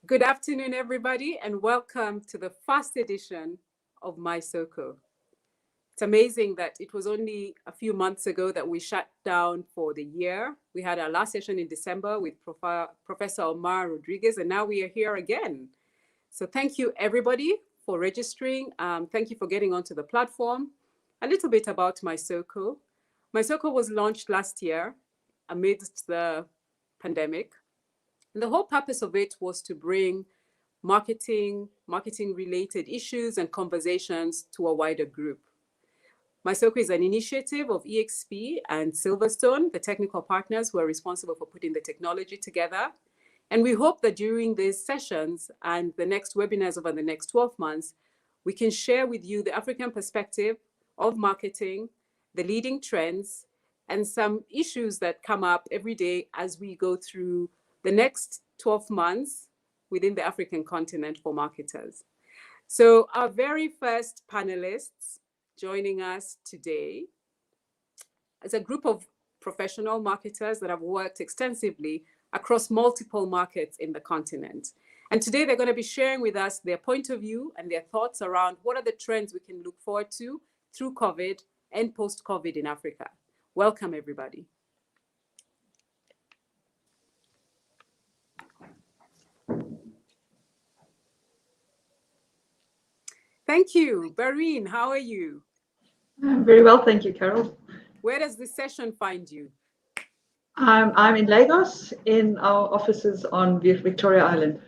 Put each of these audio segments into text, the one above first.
Good afternoon, everybody, and welcome to the first edition of MySoko. It's amazing that it was only a few months ago that we shut down for the year. We had our last session in December with Professor Omar Rodriguez, and now we are here again. So thank you, everybody, for registering. Thank you for getting onto the platform. A little bit about MySoko. MySoko was launched last year amidst the pandemic. And the whole purpose of it was to bring marketing-related issues and conversations to a wider group. MySoko is an initiative of EXP and Silverstone, the technical partners who are responsible for putting the technology together. And we hope that during these sessions and the next webinars over the next 12 months, we can share with you the African perspective of marketing, the leading trends, and some issues that come up every day as we go through the next 12 months within the African continent for marketers. So our very first panelists joining us today is a group of professional marketers that have worked extensively across multiple markets in the continent. And today they're going to be sharing with us their point of view and their thoughts around what are the trends we can look forward to through COVID and post-COVID in Africa. Welcome, everybody. Thank you. Barine, how are you? I'm very well, thank you, Carol. Where does this session find you? I'm in Lagos in our offices on Victoria Island.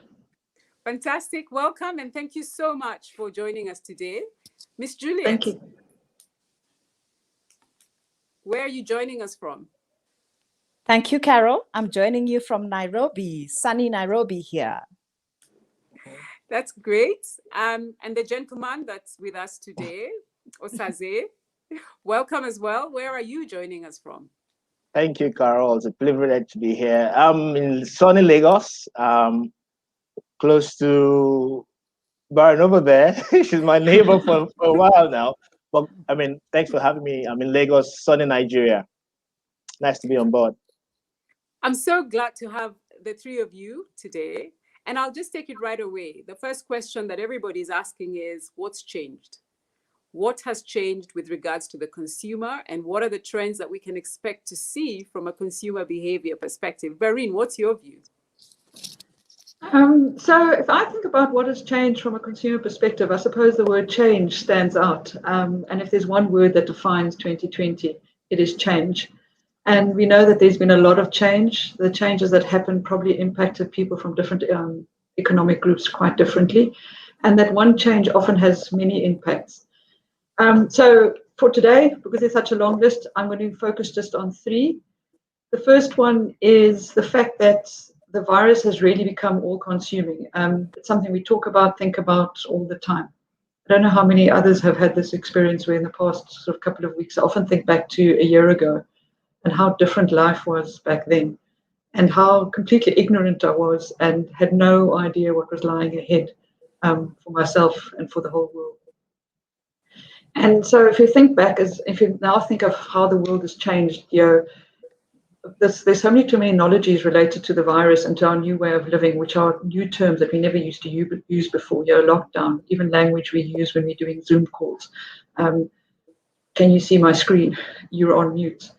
Fantastic. Welcome, and thank you so much for joining us today. Miss Juliet. Thank you. Where are you joining us from? Thank you, Carol. I'm joining you from Nairobi, sunny Nairobi here. That's great. And the gentleman that's with us today, Osaze, welcome as well. Where are you joining us from? Thank you, Carol. It's a privilege to be here. I'm in sunny Lagos, close to Baron over there. She's my neighbor for a while now. But I mean, thanks for having me. I'm in Lagos, sunny Nigeria. Nice to be on board. I'm so glad to have the three of you today. And I'll just take it right away. The first question that everybody's asking is, what's changed? What has changed with regards to the consumer, and what are the trends that we can expect to see from a consumer behavior perspective? Barine, what's your view? So if I think about what has changed from a consumer perspective, I suppose the word change stands out. And if there's one word that defines 2020, it is change. And we know that there's been a lot of change. The changes that happened probably impacted people from different economic groups quite differently. And that one change often has many impacts. So for today, because there's such a long list, I'm going to focus just on three. The first one is the fact that the virus has really become all-consuming. It's something we talk about, think about all the time. I don't know how many others have had this experience where in the past sort of couple of weeks, I often think back to a year ago and how different life was back then, and how completely ignorant I was and had no idea what was lying ahead for myself and for the whole world. And so if you think back, if you now think of how the world has changed, there's so many terminologies related to the virus and to our new way of living, which are new terms that we never used to use before. Lockdown, even language we use when we're doing Zoom calls. Can you see my screen? You're on mute.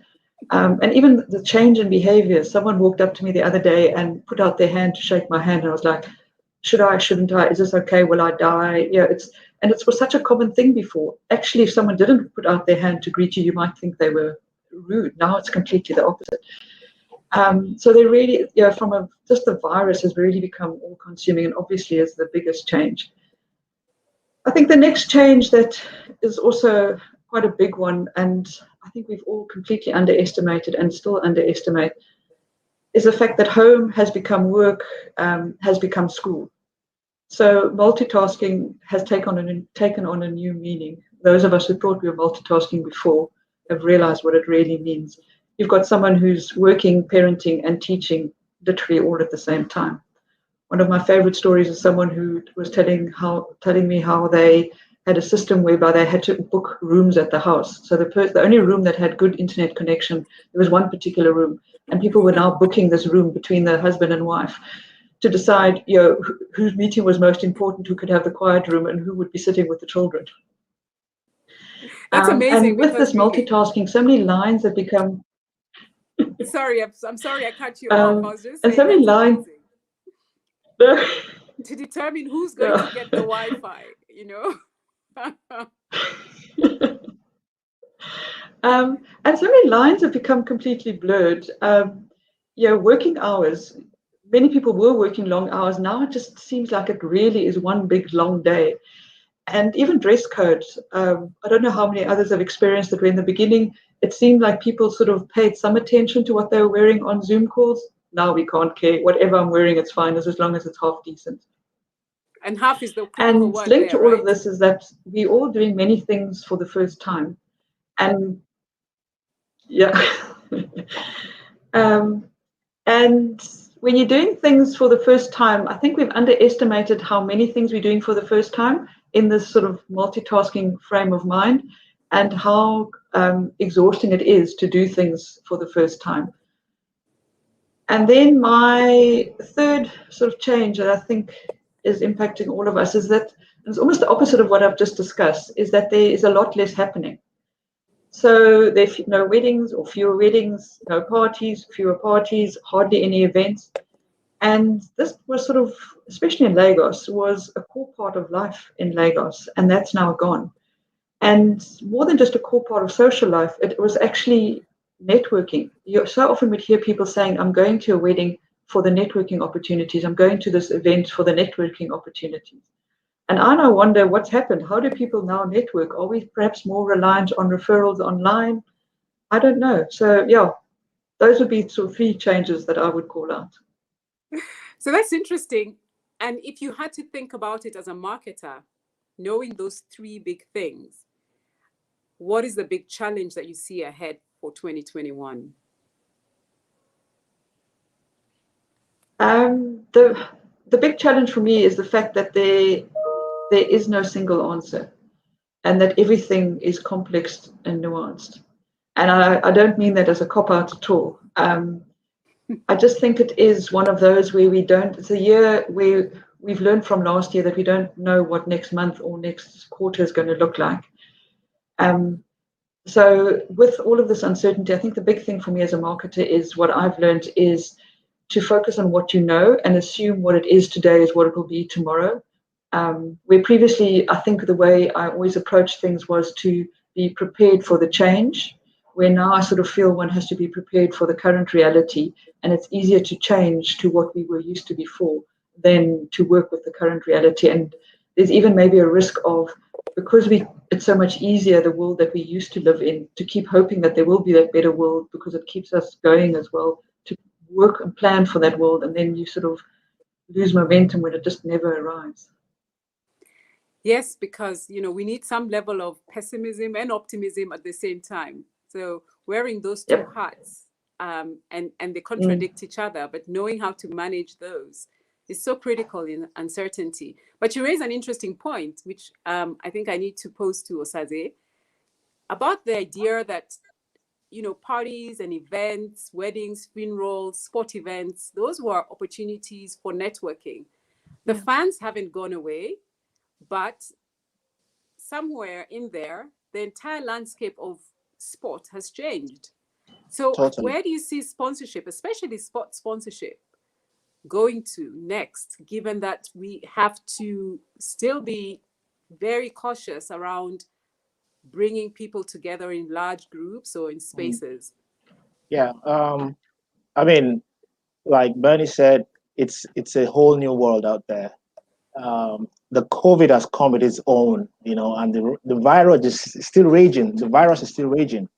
And even the change in behavior. Someone walked up to me the other day and put out their hand to shake my hand, and I was like, should I, shouldn't I? Is this okay? Will I die? It was such a common thing before. Actually, if someone didn't put out their hand to greet you, you might think they were rude. Now it's completely the opposite. So they really, just the virus has really become all-consuming, and obviously is the biggest change. I think the next change that is also quite a big one, and I think we've all completely underestimated and still underestimate, is the fact that home has become work, has become school. So multitasking has taken on a new meaning. Those of us who thought we were multitasking before have realized what it really means. You've got someone who's working, parenting, and teaching literally all at the same time. One of my favorite stories is someone who was telling me how they had a system whereby they had to book rooms at the house. So the only room that had good internet connection, there was one particular room, and people were now booking this room between the husband and wife. to decide, whose meeting was most important, who could have the quiet room, and who would be sitting with the children. That's amazing. And with because this multitasking, so many lines have become. Sorry, I'm sorry I cut you off. I was just saying and so many that's lines. amazing. To determine who's going to get the Wi-Fi, And so many lines have become completely blurred. Working hours. Many people were working long hours. Now it just seems like it really is one big long day. And even dress codes. I don't know how many others have experienced it, where in the beginning it seemed like people sort of paid some attention to what they were wearing on Zoom calls. Now we can't care. Whatever I'm wearing, it's fine as long as it's half decent. And half is the critical And word linked there, to all right? of this is that we're all doing many things for the first time. And and when you're doing things for the first time, I think we've underestimated how many things we're doing for the first time in this sort of multitasking frame of mind, and how exhausting it is to do things for the first time. And then my third sort of change that I think is impacting all of us is that it's almost the opposite of what I've just discussed, is that there is a lot less happening. So there's no weddings or fewer weddings, no parties, fewer parties, hardly any events. And this was sort of, especially in Lagos, was a core part of life in Lagos, and that's now gone. And more than just a core part of social life, it was actually networking. You so often would hear people saying, I'm going to a wedding for the networking opportunities. I'm going to this event for the networking opportunities. And I now wonder what's happened. How do people now network? Are we perhaps more reliant on referrals online? I don't know. So yeah, those would be sort of three changes that I would call out. So that's interesting. And if you had to think about it as a marketer, knowing those three big things, what is the big challenge that you see ahead for 2021? The big challenge for me is the fact that there is no single answer, and that everything is complex and nuanced. And I don't mean that as a cop-out at all. I just think it is one of those where it's a year where we've learned from last year that we don't know what next month or next quarter is going to look like. So with all of this uncertainty, I think the big thing for me as a marketer is what I've learned is to focus on what you know and assume what it is today is what it will be tomorrow. Where previously, I think the way I always approached things was to be prepared for the change, where now I sort of feel one has to be prepared for the current reality, and it's easier to change to what we were used to before than to work with the current reality. And there's even maybe a risk of, because it's so much easier, the world that we used to live in, to keep hoping that there will be that better world, because it keeps us going as well, to work and plan for that world, and then you sort of lose momentum when it just never arrives. Yes, because we need some level of pessimism and optimism at the same time. So wearing those two hats, and they contradict each other, but knowing how to manage those is so critical in uncertainty. But you raise an interesting point, which I think I need to pose to Osaze, about the idea that parties and events, weddings, funerals, sport events, those were opportunities for networking. The fans haven't gone away, but somewhere in there, the entire landscape of sport has changed. So Totally. where do you see sponsorship, especially sport sponsorship, going to next, given that we have to still be very cautious around bringing people together in large groups or in spaces? Yeah. I mean, like Bernie said, it's a whole new world out there. The COVID has come with its own, and the virus is still raging. The virus is still raging.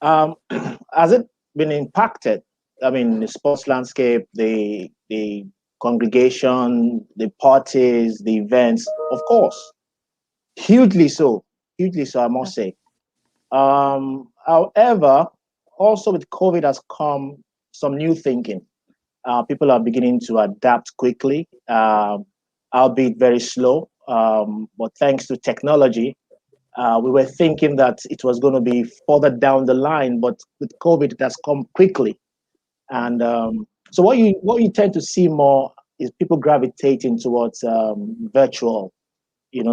Has it been impacted? I mean, the sports landscape, the congregation, the parties, the events, of course, hugely so, I must say. However, also with COVID has come some new thinking. People are beginning to adapt quickly, albeit very slow. But thanks to technology, we were thinking that it was going to be further down the line, but with COVID, it has come quickly. And so what you tend to see more is people gravitating towards virtual.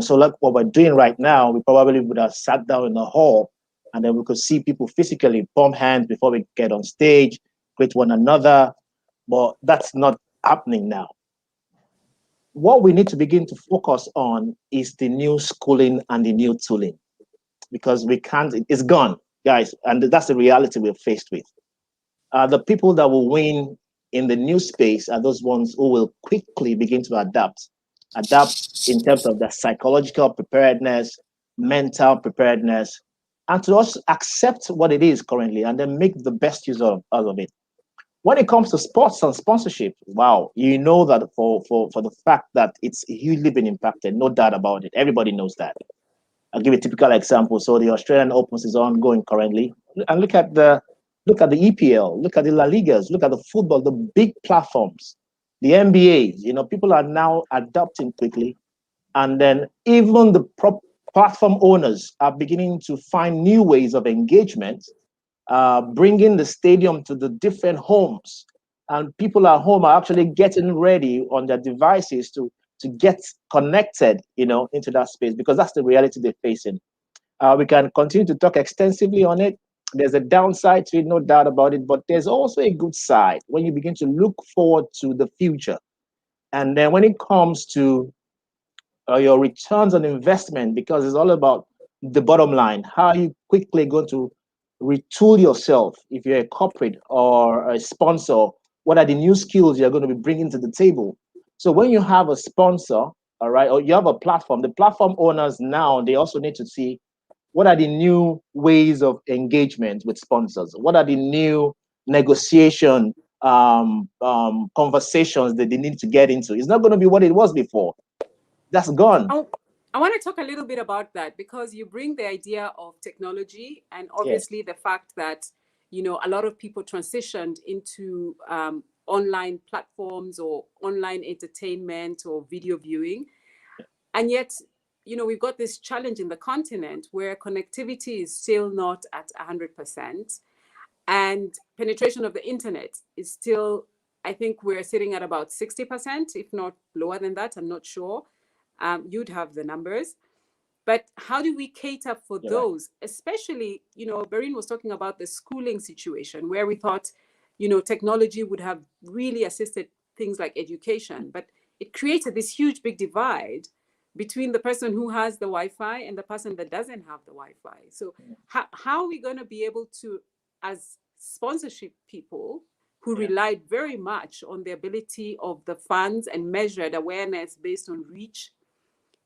So like what we're doing right now, we probably would have sat down in the hall and then we could see people physically pump hands before we get on stage, greet one another. But that's not happening now. What we need to begin to focus on is the new schooling and the new tooling, because we can't, it's gone, guys. And that's the reality we're faced with. The people that will win in the new space are those ones who will quickly begin to adapt in terms of their psychological preparedness, mental preparedness, and to also accept what it is currently and then make the best use out of it. When it comes to sports and sponsorship, wow, you know that for the fact that it's hugely been impacted, no doubt about it. Everybody knows that. I'll give a typical example. So the Australian Opens is ongoing currently, and look at the EPL, look at the La Ligas, look at the football, the big platforms, the NBA. People are now adapting quickly, and then even the platform owners are beginning to find new ways of engagement, bringing the stadium to the different homes, and people at home are actually getting ready on their devices to get connected, into that space, because that's the reality they're facing. We can continue to talk extensively on it. There's a downside to it, no doubt about it, but there's also a good side when you begin to look forward to the future. And then when it comes to your returns on investment, because it's all about the bottom line, how are you quickly going to retool yourself if you're a corporate or a sponsor? What are the new skills you're going to be bringing to the table? So when you have a sponsor, all right, or you have a platform, the platform owners now, they also need to see what are the new ways of engagement with sponsors? What are the new negotiation conversations that they need to get into? It's not going to be what it was before. That's gone. I want to talk a little bit about that, because you bring the idea of technology and obviously the fact that, a lot of people transitioned into online platforms or online entertainment or video viewing. And yet, we've got this challenge in the continent where connectivity is still not at 100%. And penetration of the internet is still, I think we're sitting at about 60%, if not lower than that. I'm not sure. You'd have the numbers. But how do we cater for those? Especially, Barine was talking about the schooling situation where we thought, technology would have really assisted things like education, but it created this huge big divide between the person who has the Wi-Fi and the person that doesn't have the Wi-Fi. So how are we going to be able to, as sponsorship people who relied very much on the ability of the funds and measured awareness based on reach,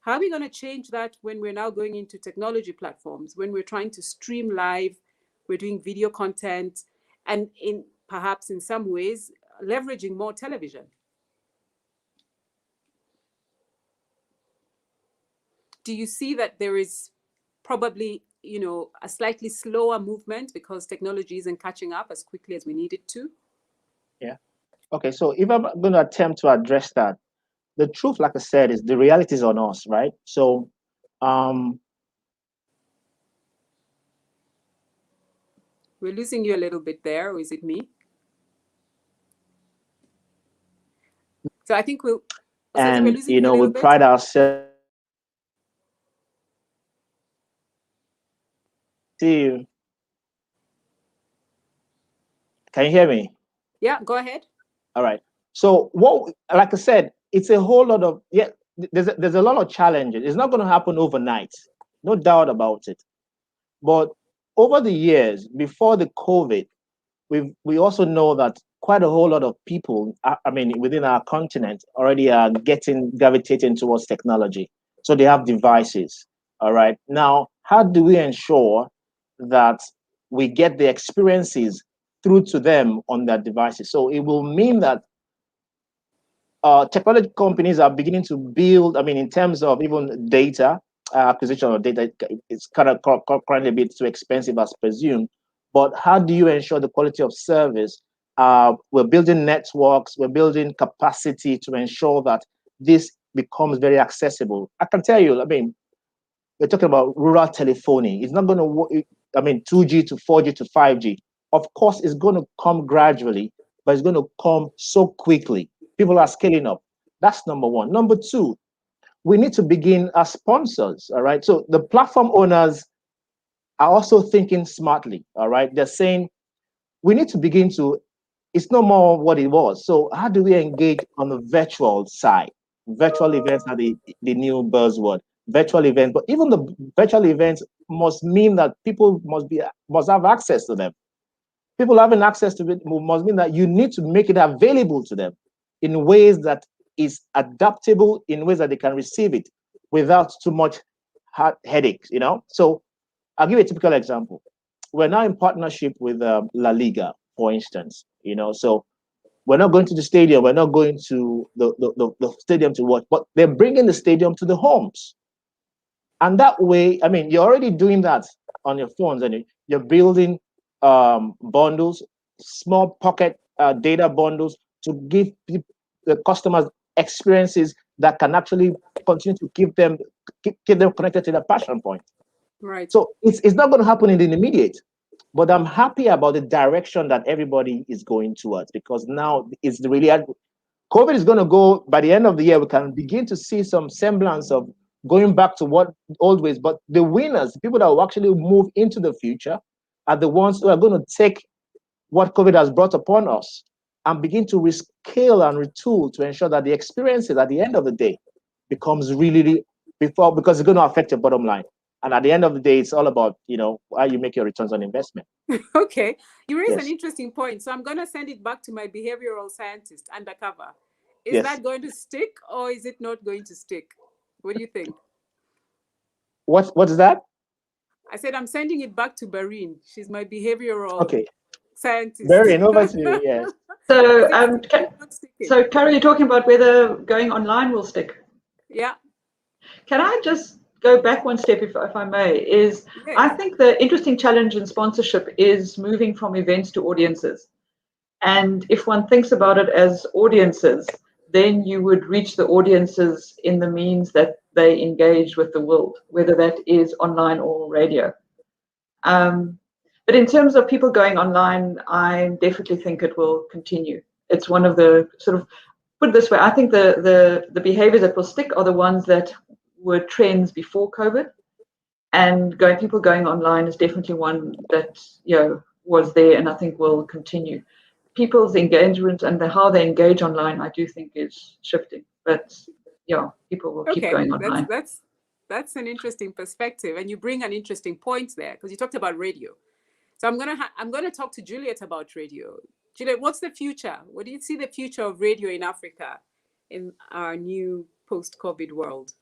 how are we going to change that when we're now going into technology platforms, when we're trying to stream live, we're doing video content, and perhaps in some ways leveraging more television? Do you see that there is probably, a slightly slower movement because technology isn't catching up as quickly as we need it to? Yeah. Okay. So if I'm going to attempt to address that, the truth, like I said, is the reality is on us, right? So, we're losing you a little bit there, or is it me? So I think we're losing you a little we bit. pride ourselves. See you. Can you hear me? Yeah, go ahead. All right. So like I said, it's a whole lot of there's a lot of challenges. It's not going to happen overnight, no doubt about it. But over the years, before the COVID, we also know that quite a whole lot of people, within our continent, already are gravitating towards technology. So they have devices. All right. Now, how do we ensure that we get the experiences through to them on their devices? So it will mean that technology companies are beginning to build, in terms of even data, acquisition of data, it's kind of currently a bit too expensive as presumed. But how do you ensure the quality of service? We're building networks, we're building capacity to ensure that this becomes very accessible. I can tell you, we're talking about rural telephony. It's not going to work, 2G to 4G to 5G. Of course, it's going to come gradually, but it's going to come so quickly. People are scaling up. That's number one. Number two, we need to begin as sponsors. All right. So the platform owners are also thinking smartly. All right. They're saying we need to begin to, it's no more what it was. So how do we engage on the virtual side? Virtual events are the new buzzword. Virtual events, but even the virtual events must mean that people must have access to them. People having access to it must mean that you need to make it available to them in ways that is adaptable, in ways that they can receive it without too much headaches, So I'll give you a typical example. We're now in partnership with La Liga, for instance, so we're not going to the stadium, we're not going to the stadium to watch, but they're bringing the stadium to the homes. And that way, I mean, you're already doing that on your phones, and you're building bundles, small pocket data bundles to give the customers experiences that can actually continue to keep them connected to their passion point. Right. So it's not going to happen in the immediate, but I'm happy about the direction that everybody is going towards, because now it's really COVID is going to go by the end of the year. We can begin to see some semblance of going back to what old ways. But the winners, the people that will actually move into the future, are the ones who are going to take what COVID has brought upon us and begin to rescale and retool to ensure that the experiences at the end of the day becomes really because it's going to affect your bottom line. And at the end of the day, it's all about, how you make your returns on investment. Okay. You raise Yes. an interesting point. So I'm going to send it back to my behavioral scientist undercover. Is Yes. that going to stick, or is it not going to stick? What do you think? What is that? I said I'm sending it back to Barine. She's my behavioral scientist. Barine, over to you. Yes. So, Carol, you're talking about whether going online will stick. Yeah. Can I just go back one step, if I may? Yes. I think the interesting challenge in sponsorship is moving from events to audiences. And if one thinks about it as audiences, then you would reach the audiences in the means that they engage with the world, whether that is online or radio. But in terms of people going online, I definitely think it will continue. It's one of the sort of, put it this way, I think the behaviors that will stick are the ones that were trends before COVID, and people going online is definitely one that was there, and I think will continue. People's engagement and how they engage online, I do think is shifting, but people will keep going online. That's an interesting perspective, and you bring an interesting point there, because you talked about radio. So I'm gonna talk to Juliet about radio. Juliet, what's the future? What do you see the future of radio in Africa in our new post-COVID world?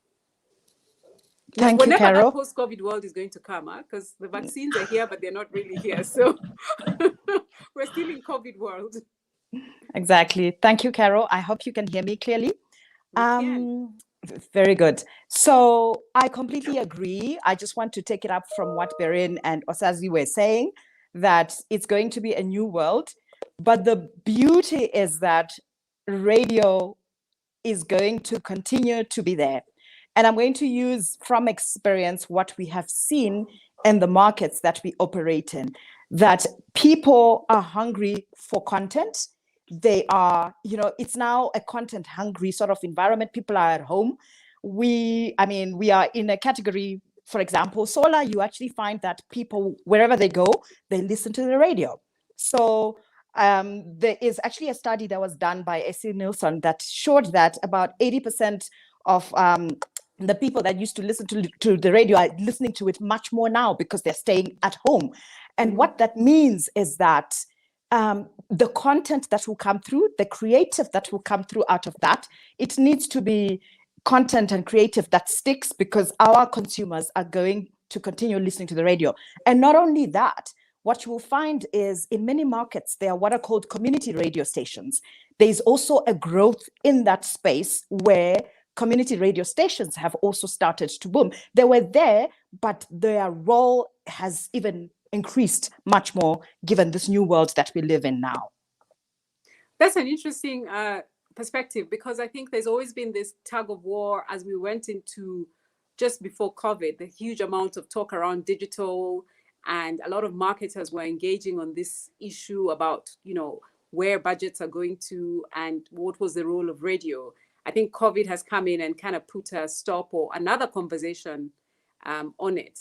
Thank you, Carol. That post-COVID world is going to come, because the vaccines are here, but they're not really here. So we're still in COVID world. Exactly. Thank you, Carol. I hope you can hear me clearly. Very good. So I completely agree. I just want to take it up from what Barine and Osazi were saying, that it's going to be a new world. But the beauty is that radio is going to continue to be there. And I'm going to use from experience what we have seen in the markets that we operate in, that people are hungry for content. They are, it's now a content hungry sort of environment. People are at home. We are in a category, for example, solar, you actually find that people, wherever they go, they listen to the radio. So there is actually a study that was done by A.C. Nielsen that showed that about 80% of the people that used to listen to the radio are listening to it much more now because they're staying at home. And what that means is that the content that will come through, the creative that will come through out of that, it needs to be content and creative that sticks, because our consumers are going to continue listening to the radio. And not only that, what you will find is in many markets, there are what are called community radio stations. There's also a growth in that space where community radio stations have also started to boom. They were there, but their role has even increased much more given this new world that we live in now. That's an interesting perspective, because I think there's always been this tug of war as we went into just before COVID, the huge amount of talk around digital, and a lot of marketers were engaging on this issue about, where budgets are going to and what was the role of radio. I think COVID has come in and kind of put a stop or another conversation on it.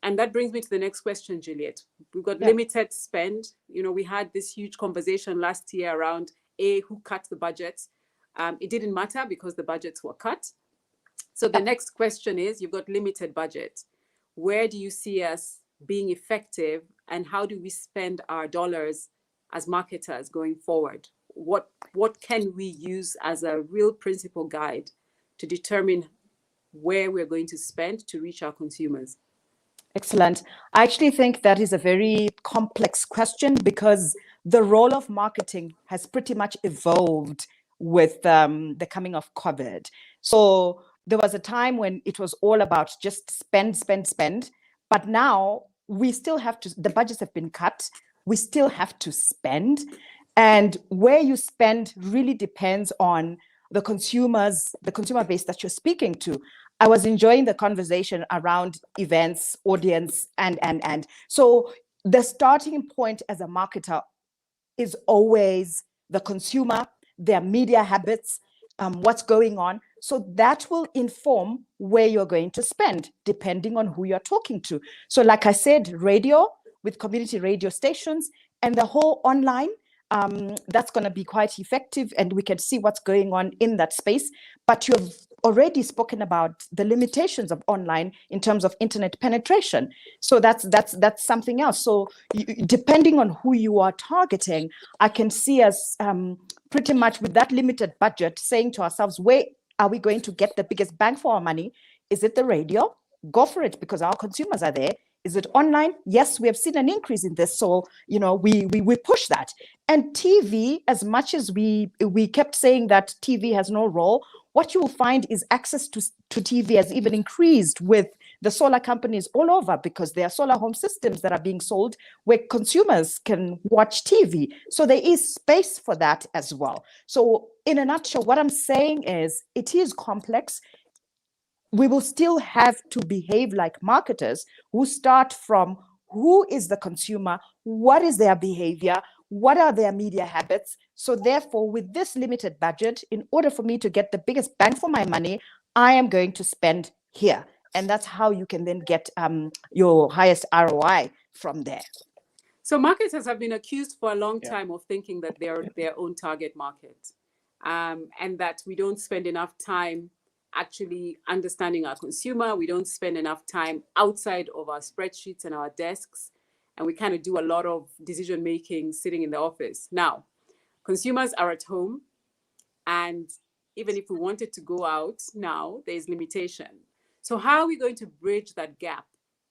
And that brings me to the next question, Juliet. We've got limited spend. You know, we had this huge conversation last year around who cut the budgets. It didn't matter because the budgets were cut. So the next question is, you've got limited budget. Where do you see us being effective, and how do we spend our dollars as marketers going forward? What can we use as a real principle guide to determine where we're going to spend to reach our consumers? Excellent. I actually think that is a very complex question, because the role of marketing has pretty much evolved with the coming of COVID. So there was a time when it was all about just spend, spend, spend. But now we still have to, the budgets have been cut. We still have to spend. And where you spend really depends on the consumer base that you're speaking to. I was enjoying the conversation around events, audience, and. So the starting point as a marketer is always the consumer, their media habits, what's going on. So that will inform where you're going to spend, depending on who you're talking to. So like I said, radio with community radio stations and the whole online, that's going to be quite effective, and we can see what's going on in that space. But you've already spoken about the limitations of online in terms of internet penetration. So that's something else. So depending on who you are targeting, I can see us pretty much with that limited budget saying to ourselves, where are we going to get the biggest bang for our money? Is it the radio? Go for it, because our consumers are there. Is it online? Yes, we have seen an increase in this. So, you know, we push that. And TV, as much as we kept saying that TV has no role, what you will find is access to TV has even increased with the solar companies all over, because there are solar home systems that are being sold where consumers can watch TV. So there is space for that as well. So in a nutshell, what I'm saying is it is complex. We will still have to behave like marketers who start from who is the consumer, what is their behavior, what are their media habits. So therefore, with this limited budget, in order for me to get the biggest bang for my money, I am going to spend here. And that's how you can then get your highest ROI from there. So marketers have been accused for a long time of thinking that they're their own target market, and that we don't spend enough time actually understanding our consumer. We don't spend enough time outside of our spreadsheets and our desks, and we kind of do a lot of decision making sitting in the office. Now, consumers are at home, and even if we wanted to go out now, there's limitation. So how are we going to bridge that gap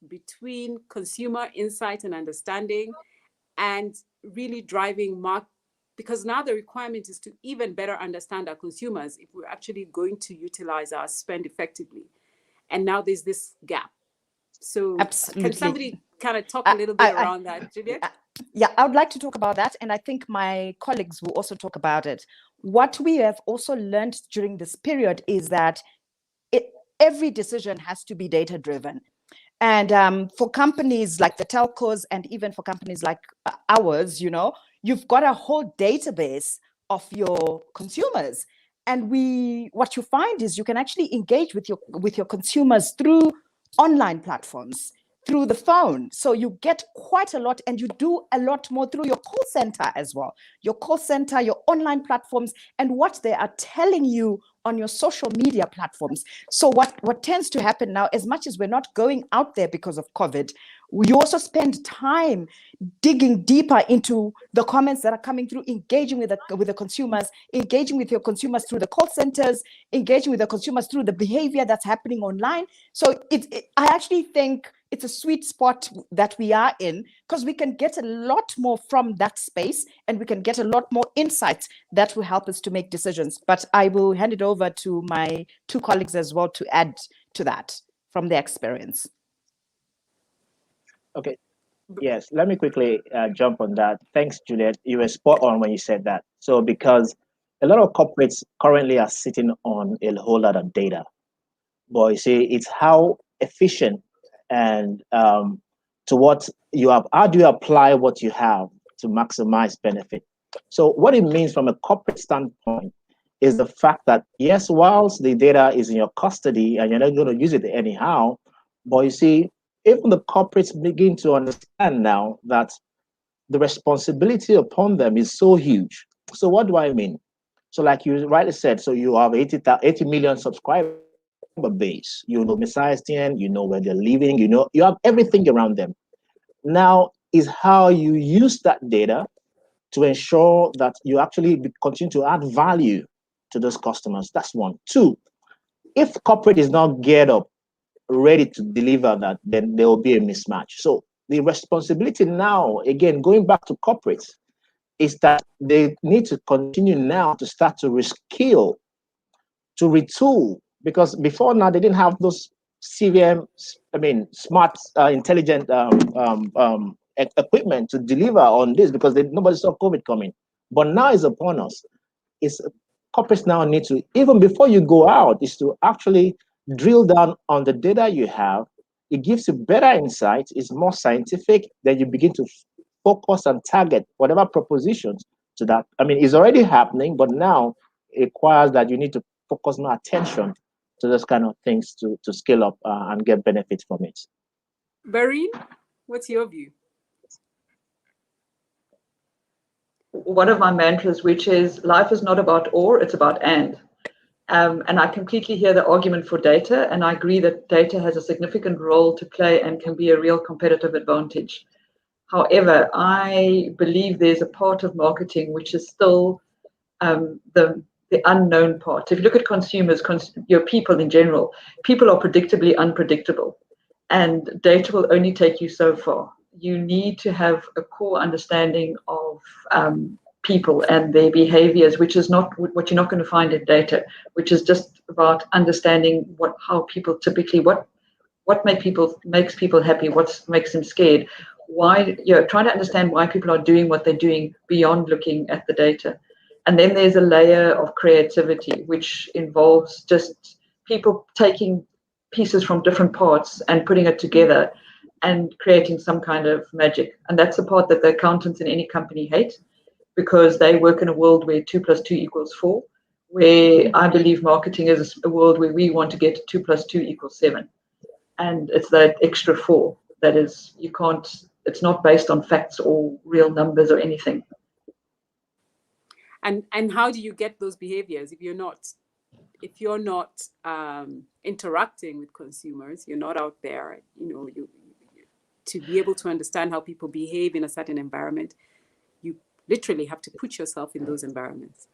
between consumer insight and understanding and really driving because now the requirement is to even better understand our consumers if we're actually going to utilize our spend effectively. And now there's this gap. So Absolutely. Can somebody kind of talk a little bit around that, Juliet? Yeah, I would like to talk about that. And I think my colleagues will also talk about it. What we have also learned during this period is that every decision has to be data-driven. And for companies like the telcos, and even for companies like ours, you know, you've got a whole database of your consumers. And what you find is you can actually engage with your consumers through online platforms, through the phone. So you get quite a lot, and you do a lot more through your call center as well. Your call center, your online platforms, and what they are telling you on your social media platforms. So what tends to happen now, as much as we're not going out there because of COVID, we also spend time digging deeper into the comments that are coming through, engaging with the consumers, engaging with your consumers through the call centers, engaging with the consumers through the behavior that's happening online. So I actually think it's a sweet spot that we are in, because we can get a lot more from that space, and we can get a lot more insights that will help us to make decisions. But I will hand it over to my two colleagues as well to add to that from their experience. Okay. Yes, let me quickly jump on that. Thanks, Juliet. You were spot on when you said that. So because a lot of corporates currently are sitting on a whole lot of data, but you see, it's how efficient and to what you have, how do you apply what you have to maximize benefit? So what it means from a corporate standpoint is the fact that, yes, whilst the data is in your custody and you're not going to use it anyhow, but you see, even the corporates begin to understand now that the responsibility upon them is so huge. So what do I mean? So like you rightly said, so you have 80 million subscriber base. You know Messiahstian, you know where they're living, you have everything around them. Now is how you use that data to ensure that you actually continue to add value to those customers. That's one. Two, if corporate is not geared up, ready to deliver that, then there will be a mismatch. So the responsibility now, again, going back to corporates, is that they need to continue now to start to reskill, to retool, because before now they didn't have those CVM, smart, intelligent equipment to deliver on this because nobody saw COVID coming. But now it's upon us. It's corporates now need to, even before you go out, is to actually drill down on the data you have. It gives you better insight, it's more scientific, then you begin to focus and target whatever propositions to that. I mean, it's already happening, but now it requires that you need to focus more attention to those kind of things to scale up and get benefits from it. Barine, what's your view? One of my mantras, which is life is not about or, it's about and. And I completely hear the argument for data, and I agree that data has a significant role to play and can be a real competitive advantage. However, I believe there's a part of marketing which is still the unknown part. If you look at consumers, your people in general, people are predictably unpredictable, and data will only take you so far. You need to have a core understanding of people and their behaviors, which is not what you're not going to find in data, which is just about understanding how people typically, what makes people happy, what makes them scared, why, trying to understand why people are doing what they're doing beyond looking at the data. And then there's a layer of creativity, which involves just people taking pieces from different parts and putting it together and creating some kind of magic. And that's the part that the accountants in any company hate, because they work in a world where 2 + 2 = 4, where I believe marketing is a world where we want to get 2 + 2 = 7. And it's that extra 4 that is, it's not based on facts or real numbers or anything. And how do you get those behaviors if you're not interacting with consumers? You're not out there, to be able to understand how people behave in a certain environment. You literally have to put yourself in those environments.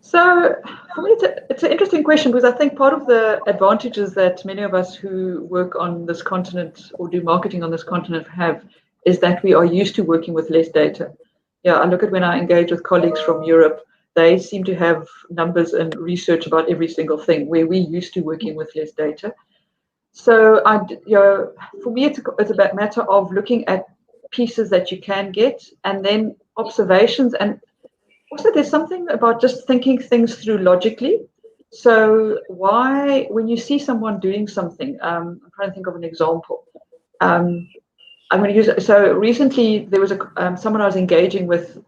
So for me, it's an interesting question, because I think part of the advantages that many of us who work on this continent or do marketing on this continent have is that we are used to working with less data. Yeah, I look at when I engage with colleagues from Europe, they seem to have numbers and research about every single thing, where we're used to working with less data. So for me, it's a matter of looking at pieces that you can get, and then observations. And also, there's something about just thinking things through logically. So when you see someone doing something, I'm trying to think of an example. I'm going to use it. So recently there was someone I was engaging with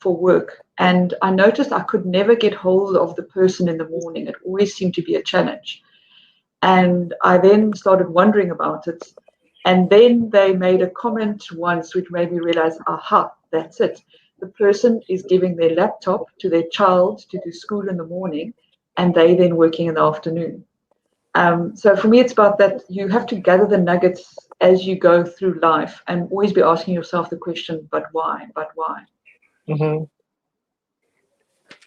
for work, and I noticed I could never get hold of the person in the morning. It always seemed to be a challenge. And I then started wondering about it. And then they made a comment once which made me realize, aha, that's it. The person is giving their laptop to their child to do school in the morning, and they then working in the afternoon. So for me, it's about that you have to gather the nuggets as you go through life and always be asking yourself the question, but why? But why? Mm-hmm.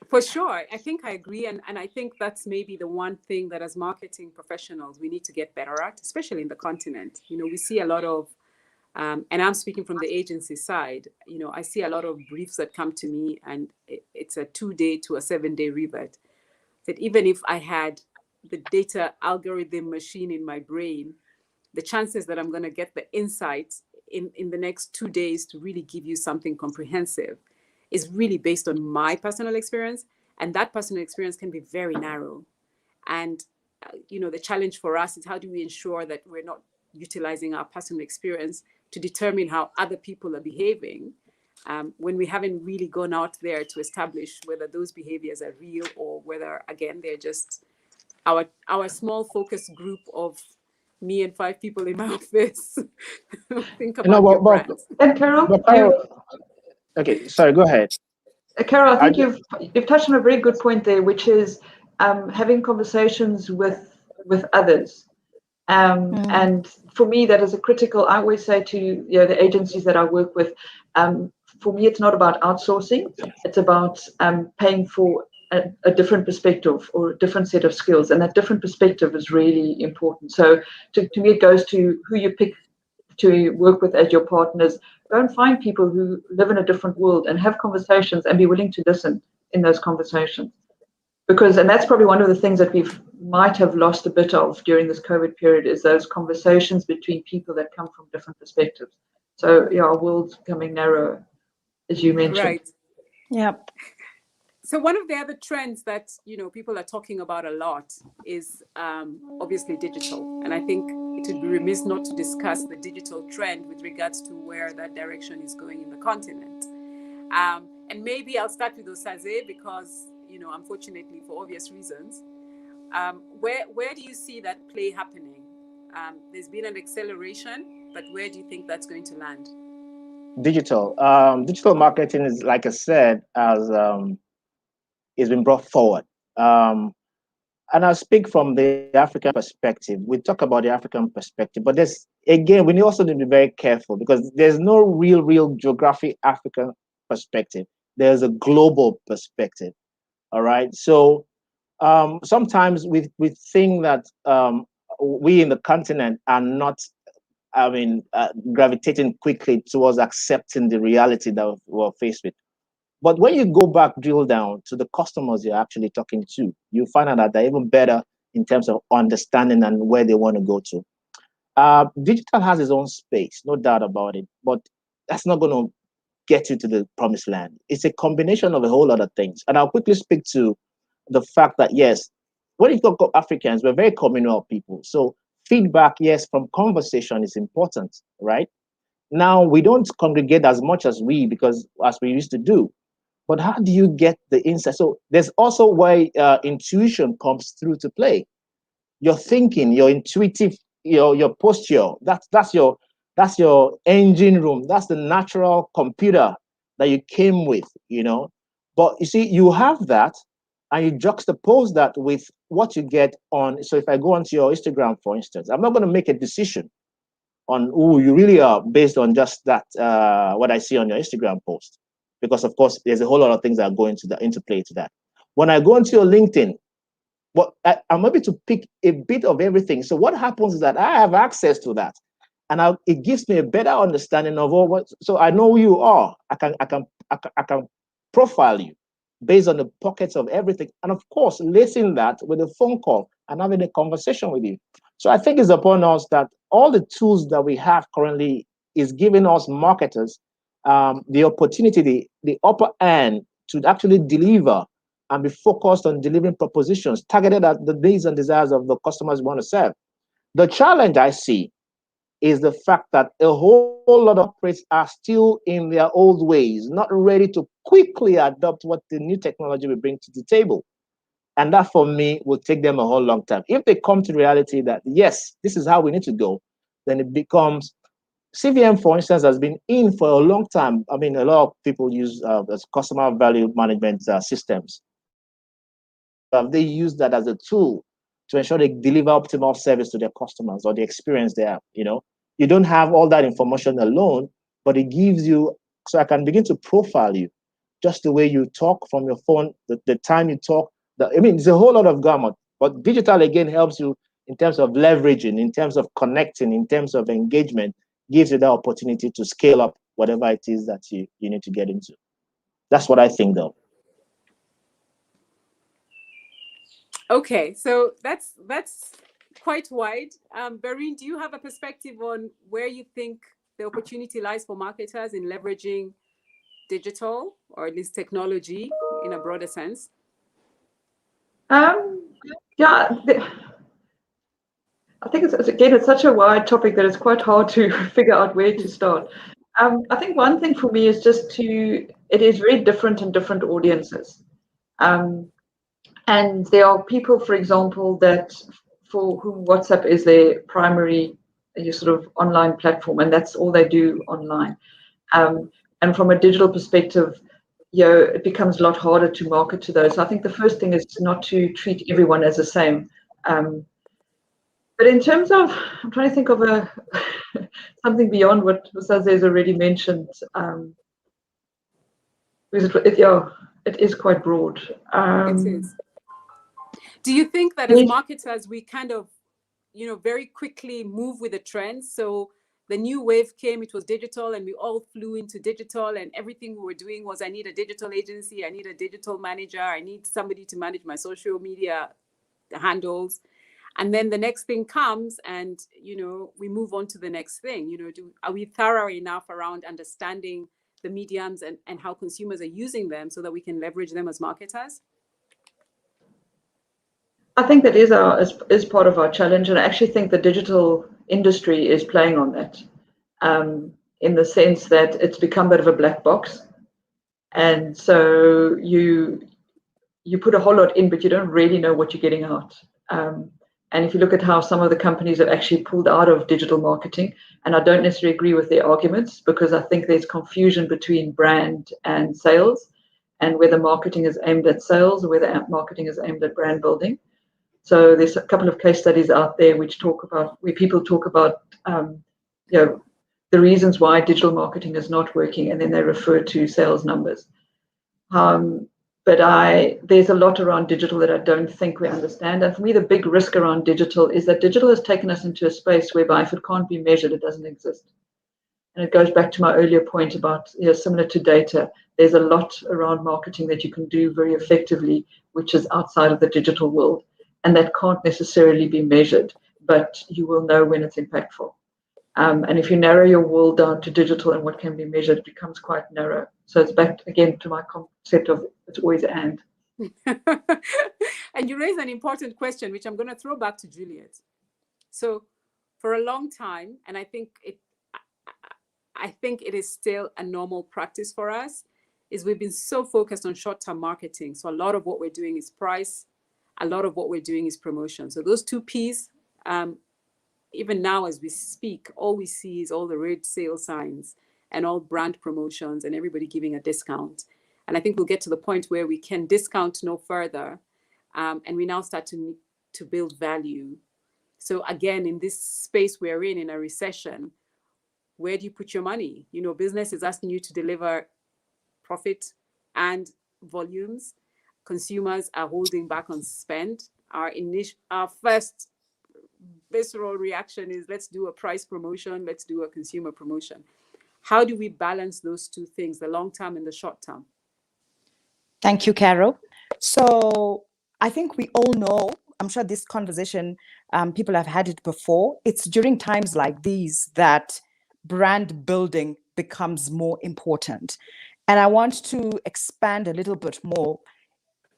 For sure. I think I agree. And I think that's maybe the one thing that as marketing professionals, we need to get better at, especially in the continent. We see a lot of, and I'm speaking from the agency side, I see a lot of briefs that come to me, and it's a 2-day to a 7-day revert. That even if I had the data algorithm machine in my brain, the chances that I'm going to get the insights in the next 2 days to really give you something comprehensive is really based on my personal experience. And that personal experience can be very narrow. And, the challenge for us is how do we ensure that we're not utilizing our personal experience to determine how other people are behaving, when we haven't really gone out there to establish whether those behaviors are real or whether, again, they're just our small focus group of me and 5 people in my office think about your brands. And Carol, okay, sorry, go ahead. Carol, I think you've touched on a very good point there, which is having conversations with others. And for me, that is a critical. I always say to the agencies that I work with, for me, it's not about outsourcing. It's about paying for a different perspective or a different set of skills, and that different perspective is really important. So to me, it goes to who you pick to work with as your partners. Go and find people who live in a different world and have conversations and be willing to listen in those conversations. And that's probably one of the things that might have lost a bit of during this COVID period, is those conversations between people that come from different perspectives. So yeah, our world's becoming narrower, as you mentioned. Right. Yeah. So one of the other trends that people are talking about a lot is obviously digital, and I think it would be remiss not to discuss the digital trend with regards to where that direction is going in the continent. And maybe I'll start with Osaze because unfortunately, for obvious reasons, where do you see that play happening? There's been an acceleration, but where do you think that's going to land? Digital marketing is, like I said, has been brought forward. And I'll speak from the African perspective. We talk about the African perspective, but we also need to be very careful, because there's no real geographic African perspective. There's a global perspective. All right. So sometimes we think that we in the continent are not, gravitating quickly towards accepting the reality that we're faced with. But when you go back, drill down to the customers you're actually talking to, you find out that they're even better in terms of understanding and where they want to go to. Digital has its own space, no doubt about it, but that's not going to get you to the promised land. It's a combination of a whole lot of things. And I'll quickly speak to the fact that, yes, when you talk about Africans, we're very communal people. So feedback, yes, from conversation is important, right? Now, we don't congregate as much as we used to do. But how do you get the insight? So there's also where intuition comes through to play. Your thinking, your intuitive, your posture, that's your engine room. That's the natural computer that you came with, But you see, you have that, and you juxtapose that with what you get on. So if I go onto your Instagram, for instance, I'm not going to make a decision on who you really are based on just that, what I see on your Instagram post. Because of course, there's a whole lot of things that go into play to that. When I go into your LinkedIn, I'm able to pick a bit of everything. So what happens is that I have access to that, and it gives me a better understanding of what. So I know who you are. I can profile you based on the pockets of everything, and of course, lacing that with a phone call and having a conversation with you. So I think it's upon us that all the tools that we have currently is giving us marketers the opportunity, the upper hand to actually deliver and be focused on delivering propositions targeted at the needs and desires of the customers we want to serve. The challenge I see is the fact that a whole lot of operators are still in their old ways, not ready to quickly adopt what the new technology will bring to the table. And that, for me, will take them a whole long time. If they come to reality that, yes, this is how we need to go, then it becomes CVM, for instance, has been in for a long time. A lot of people use customer value management systems. They use that as a tool to ensure they deliver optimal service to their customers or the experience they have. You don't have all that information alone, but it gives you, so I can begin to profile you, just the way you talk from your phone, the time you talk. It's a whole lot of gamut. But digital, again, helps you in terms of leveraging, in terms of connecting, in terms of engagement, gives you that opportunity to scale up whatever it is that you need to get into. That's what I think, though. Okay, so that's quite wide. Berrine, do you have a perspective on where you think the opportunity lies for marketers in leveraging digital, or at least technology, in a broader sense? Yeah, I think it's such a wide topic that it's quite hard to figure out where to start. I think one thing for me is it is very different in different audiences. And there are people, for example, that for whom WhatsApp is their primary sort of online platform, and that's all they do online. And from a digital perspective, it becomes a lot harder to market to those. So I think the first thing is not to treat everyone as the same. But in terms of, I'm trying to think of something beyond what Saze has already mentioned. It is quite broad. It is. Do you think that as marketers, we kind of, very quickly move with the trends? So the new wave came, it was digital, and we all flew into digital, and everything we were doing was, I need a digital agency, I need a digital manager, I need somebody to manage my social media handles. And then the next thing comes, and we move on to the next thing. Are we thorough enough around understanding the mediums and how consumers are using them so that we can leverage them as marketers? I think that is part of our challenge, and I actually think the digital industry is playing on that, in the sense that it's become a bit of a black box, and so you put a whole lot in, but you don't really know what you're getting out. And if you look at how some of the companies have actually pulled out of digital marketing, and I don't necessarily agree with their arguments, because I think there's confusion between brand and sales, and whether marketing is aimed at sales or whether marketing is aimed at brand building. So there's a couple of case studies out there where people talk about the reasons why digital marketing is not working, and then they refer to sales numbers. But there's a lot around digital that I don't think we understand. And for me, the big risk around digital is that digital has taken us into a space whereby if it can't be measured, it doesn't exist. And it goes back to my earlier point about, similar to data, there's a lot around marketing that you can do very effectively, which is outside of the digital world. And that can't necessarily be measured, but you will know when it's impactful. And if you narrow your world down to digital and what can be measured, it becomes quite narrow. So it's back again to my concept of it's always and. And you raise an important question, which I'm going to throw back to Juliet. So for a long time, and I think it is still a normal practice for us, is we've been so focused on short-term marketing. So a lot of what we're doing is price. A lot of what we're doing is promotion. So those two P's, even now as we speak, all we see is all the red sale signs and all brand promotions and everybody giving a discount. And I think we'll get to the point where we can discount no further, and we now start to build value. So again, in this space we're in a recession, where do you put your money? Business is asking you to deliver profit and volumes. Consumers are holding back on spend. Our first visceral reaction is, let's do a price promotion, let's do a consumer promotion. How do we balance those two things, the long term and the short term? Thank you, Carol. So I think we all know, I'm sure this conversation, people have had it before. It's during times like these that brand building becomes more important. And I want to expand a little bit more.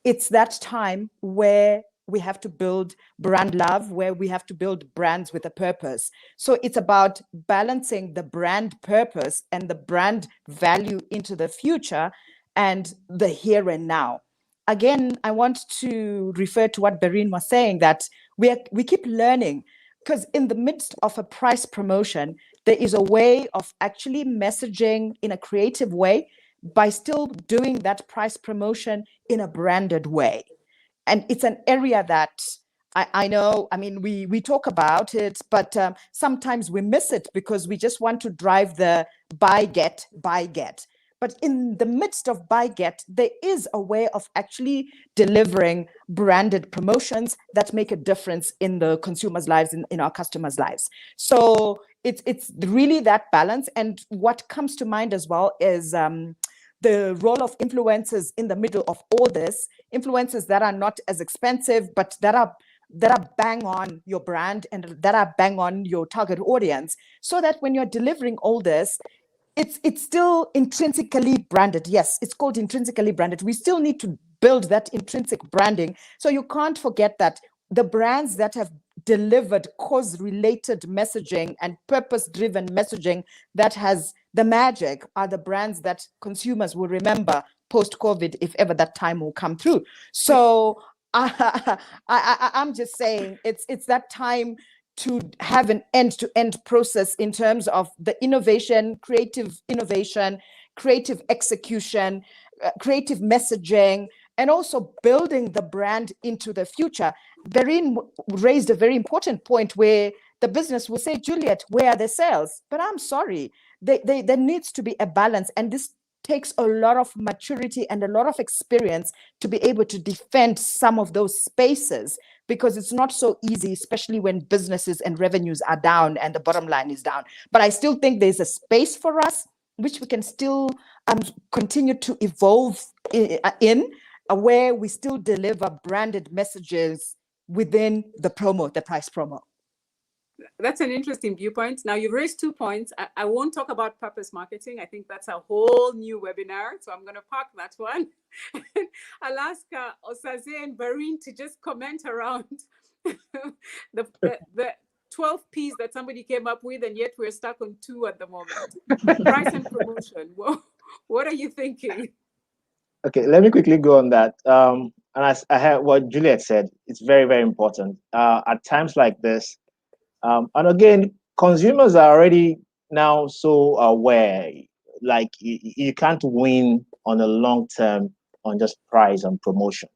It's that time where we have to build brand love, where we have to build brands with a purpose. So it's about balancing the brand purpose and the brand value into the future and the here and now. Again, I want to refer to what Berrine was saying, that we keep learning, because in the midst of a price promotion, there is a way of actually messaging in a creative way by still doing that price promotion in a branded way. And it's an area that I know, we talk about it, but sometimes we miss it because we just want to drive the buy, get. But in the midst of buy, get, there is a way of actually delivering branded promotions that make a difference in the consumers' lives, in our customers' lives. So it's really that balance. And what comes to mind as well is the role of influencers in the middle of all this, influencers that are not as expensive, but that are bang on your brand and that are bang on your target audience, so that when you're delivering all this, it's still intrinsically branded. Yes, it's called intrinsically branded. We still need to build that intrinsic branding. So you can't forget that the brands that have delivered cause-related messaging and purpose-driven messaging that has the magic are the brands that consumers will remember post-COVID, if ever that time will come through. So I'm just saying it's that time to have an end-to-end process in terms of the innovation, creative execution, creative messaging, and also building the brand into the future. Berin raised a very important point where the business will say, Juliet, where are the sales? But I'm sorry, there needs to be a balance. And this takes a lot of maturity and a lot of experience to be able to defend some of those spaces, because it's not so easy, especially when businesses and revenues are down and the bottom line is down. But I still think there's a space for us which we can still continue to evolve in, where we still deliver branded messages within the price promo. That's an interesting viewpoint. Now, you've raised 2 points. I won't talk about purpose marketing. I think that's a whole new webinar, so I'm going to park that one. I'll ask Osaze and Berin to just comment around the 12 P's that somebody came up with, and yet we're stuck on 2 at the moment. Price and promotion. What are you thinking? Okay, let me quickly go on that. And as I have what Juliet said, it's very, very important. At times like this, and again, consumers are already now so aware, like you can't win on a long term on just price and promotion.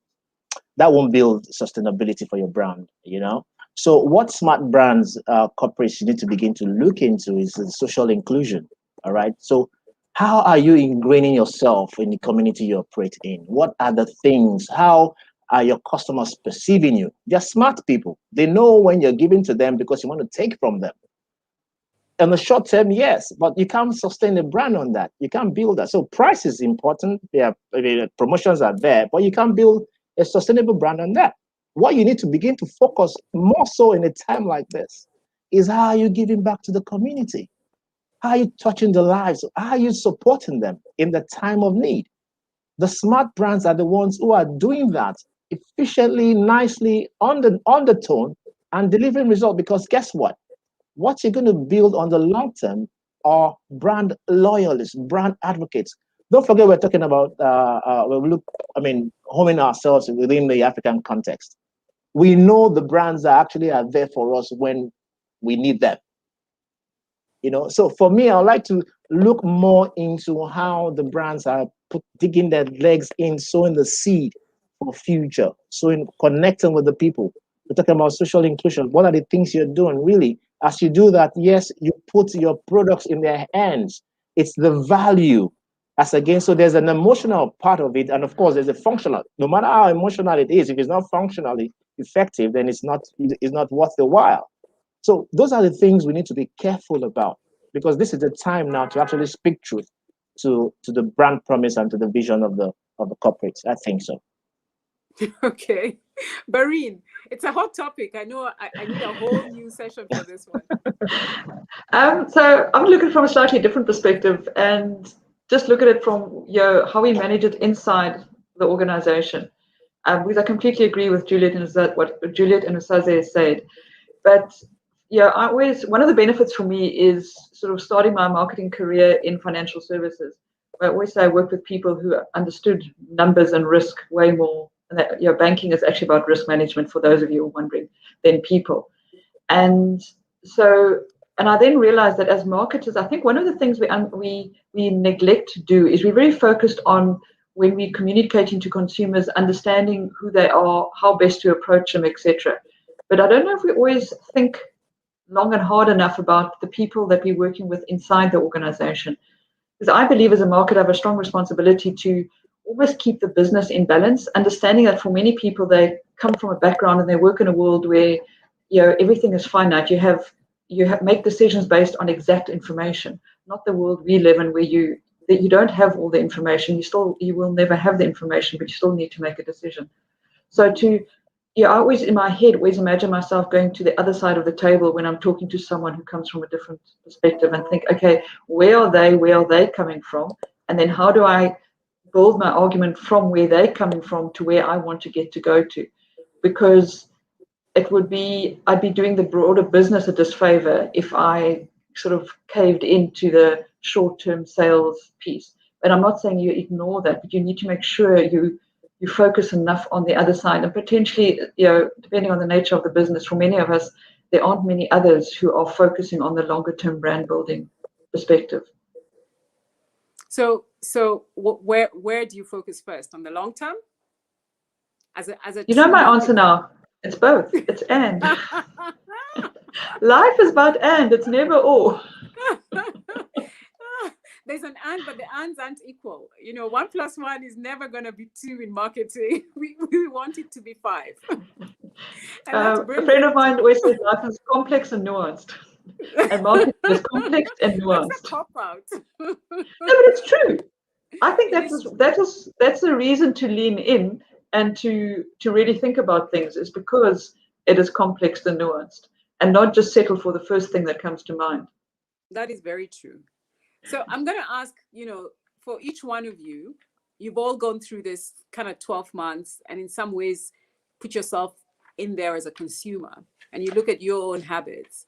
That won't build sustainability for your brand, you know? So what smart brands, corporates need to begin to look into is the social inclusion, all right? So how are you ingraining yourself in the community you operate in? What are the things? How are your customers perceiving you? They're smart people. They know when you're giving to them because you want to take from them. In the short term, yes, but you can't sustain a brand on that. You can't build that. So price is important. Promotions are there, but you can't build a sustainable brand on that. What you need to begin to focus more so in a time like this is how are you giving back to the community? How are you touching the lives? How are you supporting them in the time of need? The smart brands are the ones who are doing that efficiently, nicely, on the tone, and delivering results. Because guess what? What you're going to build on the long term are brand loyalists, brand advocates. Don't forget, we're talking about homing ourselves within the African context. We know the brands that actually are there for us when we need them. You know, so for me, I would like to look more into how the brands are digging their legs in, sowing the seed for future, in connecting with the people. We're talking about social inclusion. What are the things you're doing? Really, as you do that, yes, you put your products in their hands. It's the value as again. So there's an emotional part of it, and of course, there's a functional. No matter how emotional it is, if it's not functionally effective, then it's not worth the while. So those are the things we need to be careful about, because this is the time now to actually speak truth to the brand promise and to the vision of the corporates. I think so. Okay. Berin, it's a hot topic. I know I need a whole new session for this one. So I'm looking from a slightly different perspective and just look at it from how we manage it inside the organization. Because I completely agree with Juliet and what Juliet and Osaze said. But one of the benefits for me is sort of starting my marketing career in financial services. I always say I work with people who understood numbers and risk way more. And that banking is actually about risk management, for those of you who are wondering, than people. And I then realized that as marketers, I think one of the things we neglect to do is we're very focused on, when we're communicating to consumers, understanding who they are, how best to approach them, etc. But I don't know if we always think long and hard enough about the people that we're working with inside the organization. Because I believe as a marketer, I have a strong responsibility to always keep the business in balance, understanding that for many people, they come from a background and they work in a world where everything is finite. You make decisions based on exact information, not the world we live in where you don't have all the information. You will never have the information, but you still need to make a decision. So I always in my head always imagine myself going to the other side of the table when I'm talking to someone who comes from a different perspective and think, okay, where are they coming from? And then how do I build my argument from where they're coming from to where I want to go to? Because I'd be doing the broader business a disfavor if I sort of caved into the short-term sales piece. And I'm not saying you ignore that, but you need to make sure you focus enough on the other side. And potentially, depending on the nature of the business, for many of us, there aren't many others who are focusing on the longer-term brand building perspective. So where do you focus first? On the long term? As a You know my true answer now. It's both. It's and. Life is about and. It's never or. There's an and, but the ands aren't equal. 1 + 1 is never going to be 2 in marketing. We want it to be 5. A friend of mine always says life is complex and nuanced. And marketing is complex and nuanced. That's a cop-out. No, but it's true. I think that's the reason to lean in and to really think about things, is because it is complex and nuanced, and not just settle for the first thing that comes to mind. That is very true. So I'm going to ask, for each one of you, you've all gone through this kind of 12 months, and in some ways put yourself in there as a consumer, and you look at your own habits.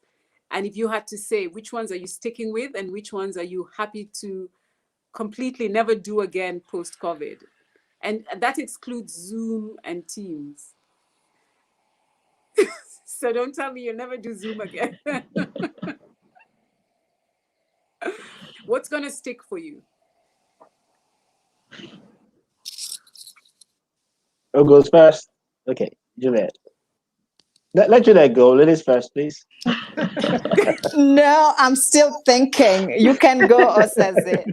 And if you had to say, which ones are you sticking with and which ones are you happy to completely never do again post-COVID? And that excludes Zoom and Teams. So don't tell me you'll never do Zoom again. What's going to stick for you? Who goes first? Okay, Juliet. Let Juliet go. Ladies first, please. No, I'm still thinking. You can go, Osaze.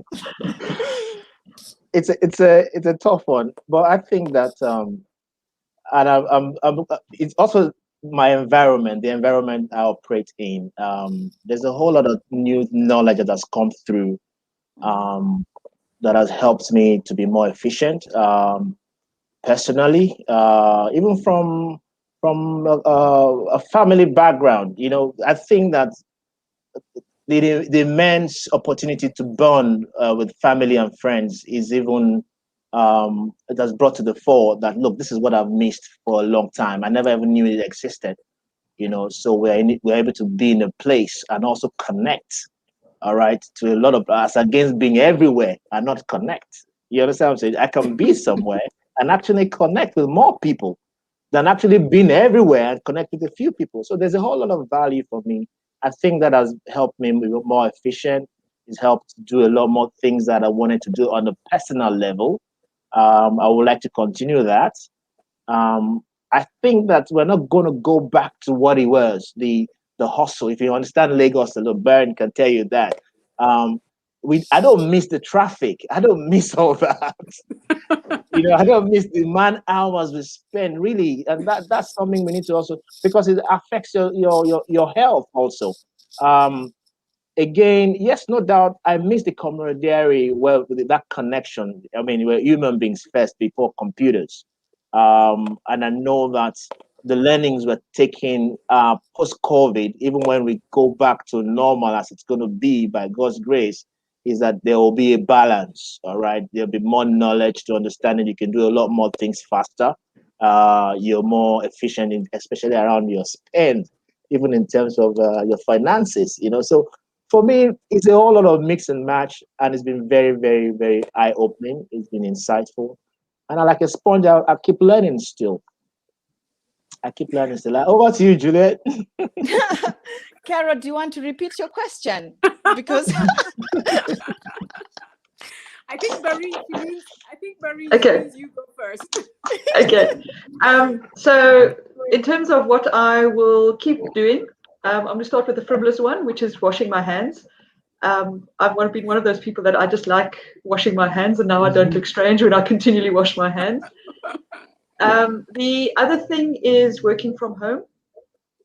It's a tough one, but I think that it's also my environment, the environment I operate in. There's a whole lot of new knowledge that has come through that has helped me to be more efficient personally, even from a family background. I think that the immense opportunity to bond with family and friends is even it has brought to the fore that, look, this is what I've missed for a long time. I never even knew it existed. So we're able to be in a place and also connect, all right, to a lot of us, against being everywhere and not connect. You understand what I'm saying? I can be somewhere and actually connect with more people than actually being everywhere and connect with a few people. So there's a whole lot of value for me. I think that has helped me be more efficient. It's helped do a lot more things that I wanted to do on a personal level. I would like to continue that. I think that we're not going to go back to what it was, the hustle. If you understand Lagos a little, Baron can tell you that. I don't miss the traffic. I don't miss all that. I don't miss the man hours we spend, really, and that's something we need to also, because it affects your health also. Again, yes, no doubt, I miss the camaraderie, that connection. I mean, we're human beings first before computers, and I know that the learnings we're taking post-COVID, even when we go back to normal as it's going to be by God's grace, is that there will be a balance, all right? There'll be more knowledge to understand it. You can do a lot more things faster. You're more efficient, especially around your spend, even in terms of your finances, So for me, it's a whole lot of mix and match, and it's been very, very, very eye-opening. It's been insightful. And I like a sponge, I keep learning still. Over to you, Juliet. Cara, do you want to repeat your question? Because I think Barry, Okay. you go first. Okay. So in terms of what I will keep doing, I'm going to start with the frivolous one, which is washing my hands. I've been one of those people that I just like washing my hands, and now I don't look strange when I continually wash my hands. The other thing is working from home.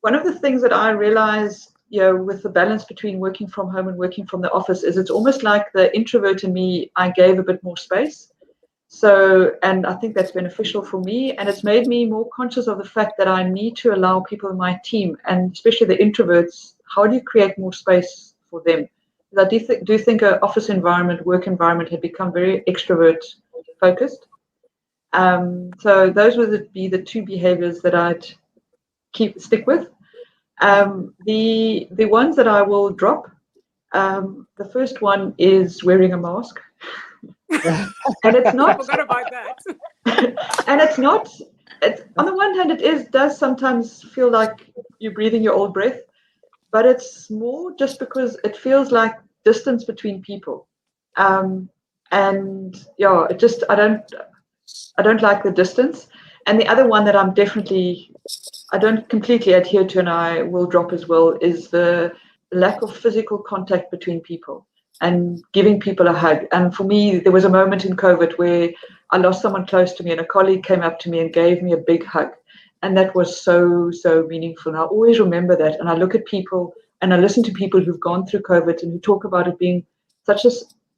One of the things that I realize, with the balance between working from home and working from the office, is it's almost like the introvert in me, I gave a bit more space. So, and I think that's beneficial for me, and it's made me more conscious of the fact that I need to allow people in my team, and especially the introverts, how do you create more space for them? Because I do think an office environment, work environment had become very extrovert focused. So those would be the two behaviors that I'd stick with. The ones that I will drop The first one is wearing a mask. And it's I not, forgot about that. and it's not, on the one hand, does sometimes feel like you're breathing your old breath, but it's more just because it feels like distance between people. And yeah, I don't like the distance. And the other one that I don't completely adhere to, and I will drop as well, is the lack of physical contact between people and giving people a hug. And for me, there was a moment in COVID where I lost someone close to me, and a colleague came up to me and gave me a big hug. And that was so, so meaningful. And I always remember that. And I look at people and I listen to people who've gone through COVID and who talk about it being such a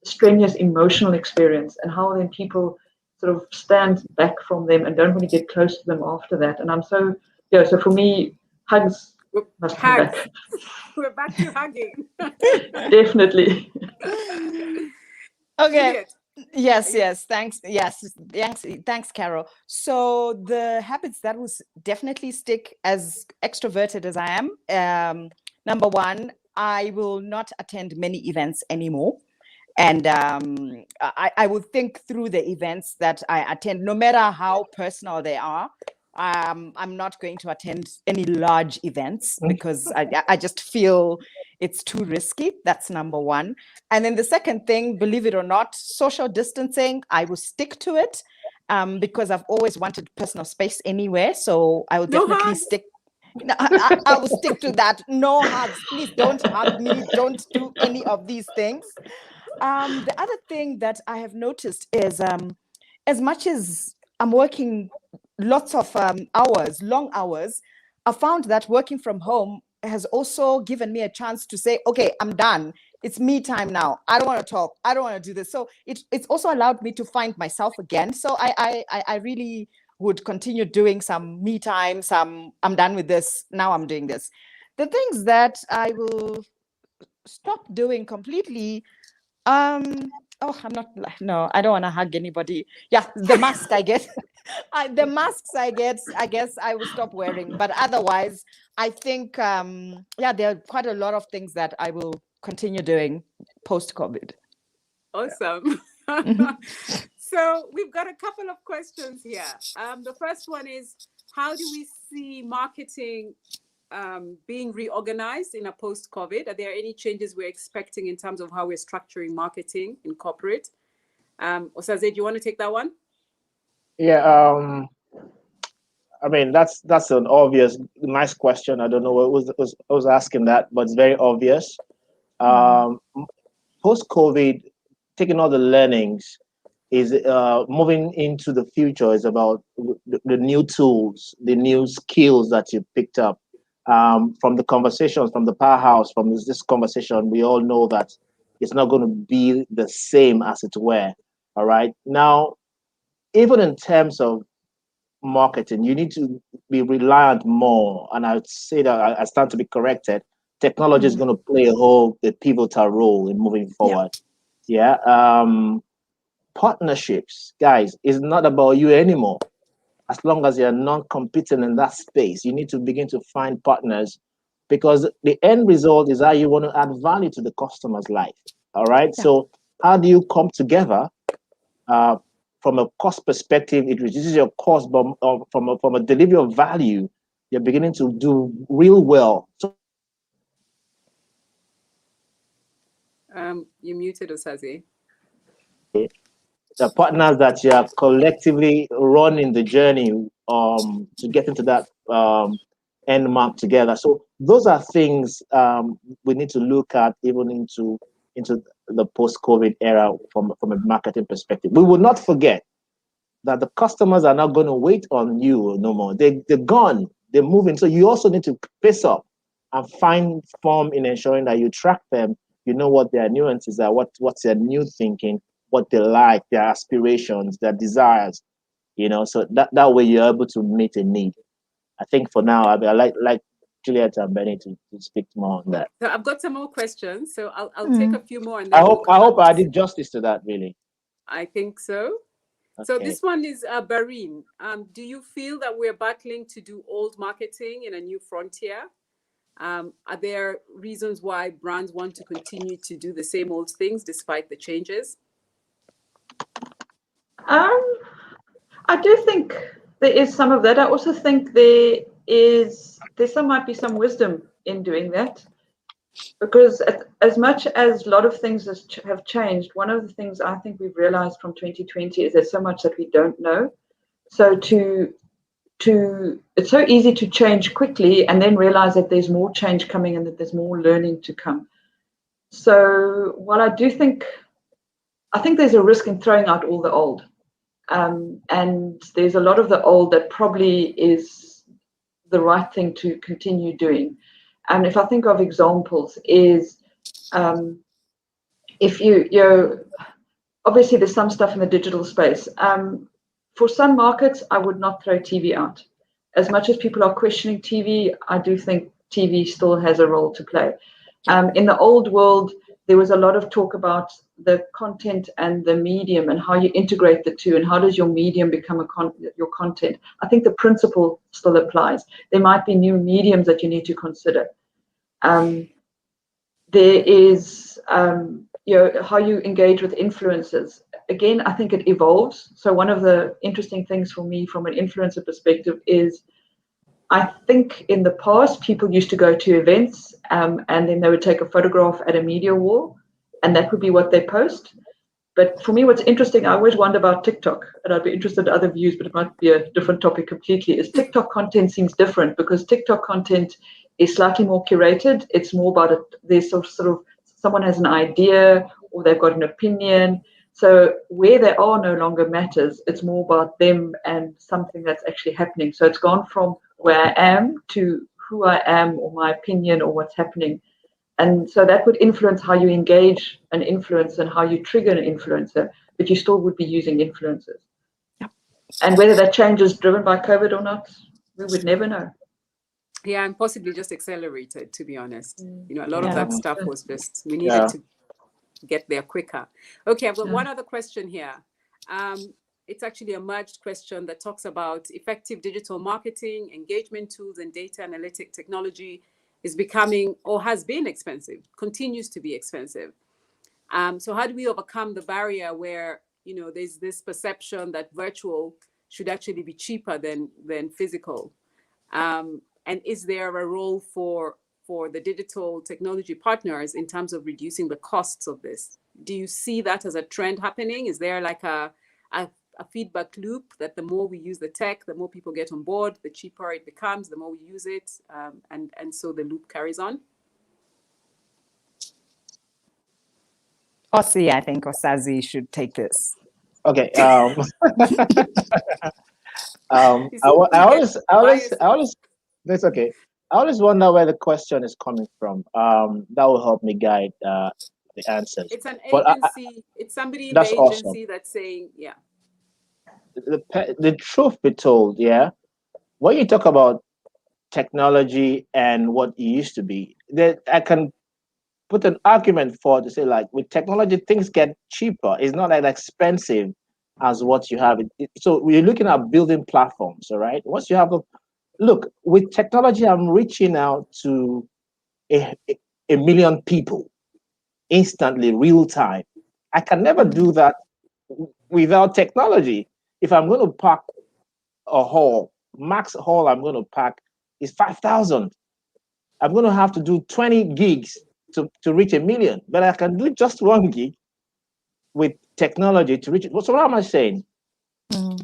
strenuous emotional experience, and how then people sort of stand back from them and don't want to get close to them after that. And so for me, hugs must come Hugs. back. We're back to hugging. Definitely. Okay. Juliet. Yes. Thanks, Carol. So the habits that will definitely stick, as extroverted as I am. Number one, I will not attend many events anymore. And I will think through the events that I attend, no matter how personal they are. I'm not going to attend any large events because I just feel it's too risky. That's number one. And then the second thing, believe it or not, social distancing, I will stick to it because I've always wanted personal space anywhere. So I will definitely stick. I will stick to that. No hugs. Please don't hug me. Don't do any of these things. The other thing that I have noticed is as much as I'm working lots of hours, long hours, I found that working from home has also given me a chance to say, okay, I'm done. It's me time now. I don't want to talk. I don't want to do this. So it's also allowed me to find myself again. So I really would continue doing some me time, I'm done with this. Now I'm doing this. The things that I will stop doing completely, oh, no, I don't want to hug anybody. Yeah, the mask I get. The masks I guess I will stop wearing. But otherwise, I think, there are quite a lot of things that I will continue doing post-COVID. Awesome. Mhm. So we've got a couple of questions here. The first one is, how do we see marketing being reorganized in a post-COVID? Are there any changes we're expecting in terms of how we're structuring marketing in corporate? Osaze, do you want to take that one? Yeah, I mean that's an obvious, nice question. I don't know what was asking that, but it's very obvious. Um, Post COVID, taking all the learnings is moving into the future is about the new tools, the new skills that you picked up from the conversations, from the powerhouse, from this conversation. We all know that it's not going to be the same as it were. All right. Now, even in terms of marketing, you need to be reliant more. And I would say that I stand to be corrected. Technology is going to play a pivotal role in moving forward. Yeah. Partnerships, guys, is not about you anymore. As long as you're non-competing in that space, you need to begin to find partners, because the end result is how you want to add value to the customer's life. All right. Yeah. So how do you come together? From a cost perspective, it reduces your cost, but from a delivery of value, you're beginning to do real well. So You muted Osaze. the partners that you are collectively running the journey to get into that end mark together. So those are things we need to look at even into the post-COVID era from a marketing perspective. We will not forget that the customers are not going to wait on you no more. They're gone. They're moving. So you also need to pace up and find form in ensuring that you track them. You know what their nuances are, what's their new thinking, what they like, their aspirations, their desires. So that way you're able to meet a need. I think for now, I like Juliet and Benny to speak more on that. So I've got some more questions. So I'll take a few more and I then we'll hope come I hope back I to. did justice to that, really. I think so. So Okay. this one is Barine. Do you feel that we're battling to do old marketing in a new frontier? Are there reasons why brands want to continue to do the same old things despite the changes? I do think there is some of that. I also think there might be some wisdom in doing that, because as much as a lot of things have changed, one of the things I think we've realized from 2020 is there's so much that we don't know. So it's so easy to change quickly and then realize that there's more change coming and that there's more learning to come. So while I think there's a risk in throwing out all the old. And there's a lot of the old that probably is the right thing to continue doing. And if I think of examples, is if obviously there's some stuff in the digital space. For some markets, I would not throw TV out. As much as people are questioning TV, I do think TV still has a role to play. In the old world, there was a lot of talk about the content and the medium and how you integrate the two and how does your medium become your content. I think the principle still applies. There might be new mediums that you need to consider. There is how you engage with influencers. Again, I think it evolves. So one of the interesting things for me from an influencer perspective is I think in the past, people used to go to events and then they would take a photograph at a media wall, and that would be what they post. But for me, what's interesting, I always wonder about TikTok, and I'd be interested in other views, but it might be a different topic completely, is TikTok content seems different because TikTok content is slightly more curated. It's more about it. There's sort of someone has an idea or they've got an opinion. So where they are no longer matters. It's more about them and something that's actually happening. So it's gone from where I am to who I am or my opinion or what's happening. And so that would influence how you engage an influencer and how you trigger an influencer, but you still would be using influencers. Yep. And whether that change is driven by COVID or not, we would never know. Yeah, and possibly just accelerated, to be honest. A lot of that stuff was just, we needed to get there quicker. Okay, I've got one other question here. It's actually a merged question that talks about effective digital marketing, engagement tools, and data analytic technology is becoming or has been expensive, continues to be expensive. So how do we overcome the barrier where, there's this perception that virtual should actually be cheaper than physical? And is there a role for the digital technology partners in terms of reducing the costs of this? Do you see that as a trend happening? Is there like a feedback loop that the more we use the tech, the more people get on board, the cheaper it becomes, the more we use it, and so the loop carries on? Ossie, I think Osazi should take this. Okay. That's okay. I always wonder where the question is coming from. That will help me guide the answers. It's an agency. It's somebody in the agency that's saying, yeah. The truth be told, when you talk about technology and what it used to be, that I can put an argument for to say, like, with technology, things get cheaper. It's not as expensive as what you have. So we're looking at building platforms, all right? Once you have look, with technology, I'm reaching out to a million people instantly, real time. I can never do that without technology. If I'm going to pack a haul, max haul I'm going to pack is 5,000. I'm going to have to do 20 gigs to reach a million, but I can do just 1 gig with technology to reach it. So what am I saying?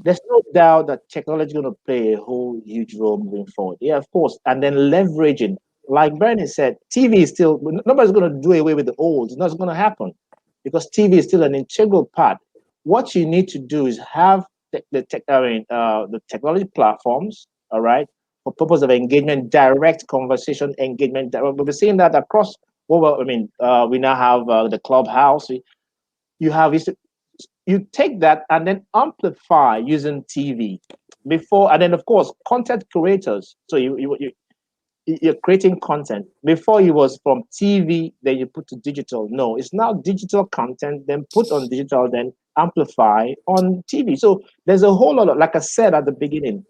There's no doubt that technology is going to play a whole huge role moving forward. Yeah, of course. And then leveraging, like Bernie said, TV is still, nobody's going to do away with the old. It's not going to happen because TV is still an integral part. What you need to do is have the technology platforms, all right, for purpose of engagement, direct conversation engagement. We're seeing that across. We now have the Clubhouse. You take that and then amplify using TV before, and then of course content creators. So you're creating content. Before it was from TV, then you put to digital. No, it's now digital content, then put on digital, then amplify on TV. So there's a whole lot of, like I said at the beginning,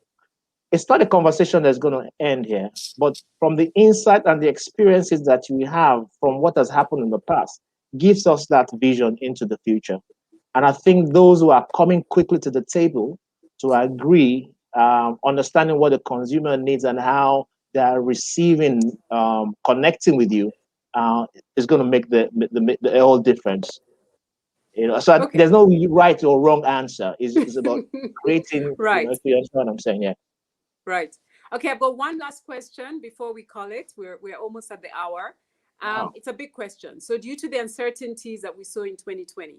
it's not a conversation that's going to end here, but from the insight and the experiences that we have from what has happened in the past, gives us that vision into the future. And I think those who are coming quickly to the table to agree, understanding what the consumer needs and how they are receiving, connecting with you, is going to make the whole difference. So Okay. there's no right or wrong answer. It's about creating. Right. If you understand what I'm saying, yeah. Right. Okay, I've got one last question before we call it. We're almost at the hour. Wow. It's a big question. So due to the uncertainties that we saw in 2020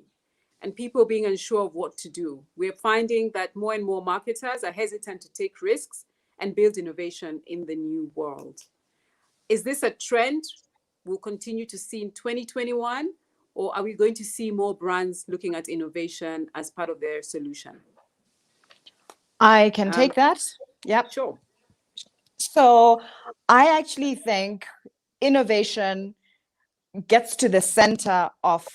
and people being unsure of what to do, we're finding that more and more marketers are hesitant to take risks and build innovation in the new world. Is this a trend we'll continue to see in 2021, or are we going to see more brands looking at innovation as part of their solution? I can take that. Yep. Sure. So I actually think innovation gets to the center of